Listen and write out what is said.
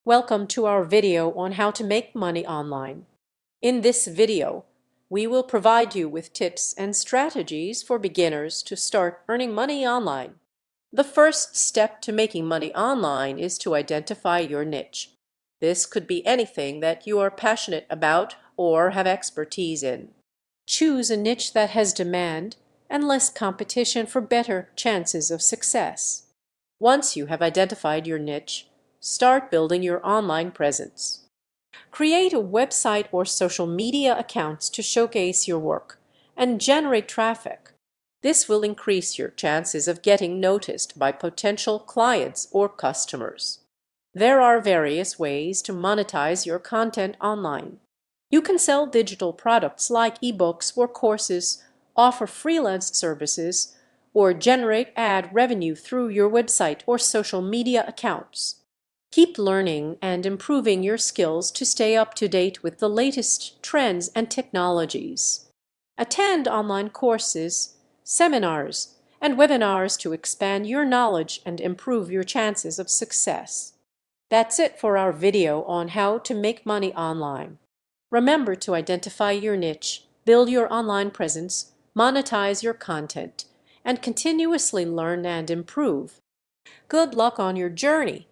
Welcome to our video on how to make money online. In this video, we will provide you with tips and strategies for beginners to start earning money online. The first step to making money online is to identify your niche. This could be anything that you are passionate about or have expertise in. Choose a niche that has demand and less competition for better chances of success. Once you have identified your niche, start building your online presence. Create a website or social media accounts to showcase your work and generate traffic. This will increase your chances of getting noticed by potential clients or customers. There are various ways to monetize your content online. You can sell digital products like ebooks or courses, offer freelance services, or generate ad revenue through your website or social media accounts. Keep learning and improving your skills to stay up to date with the latest trends and technologies. Attend online courses, seminars, and webinars to expand your knowledge and improve your chances of success. That's it for our video on how to make money online. Remember to identify your niche, build your online presence, monetize your content, and continuously learn and improve. Good luck on your journey!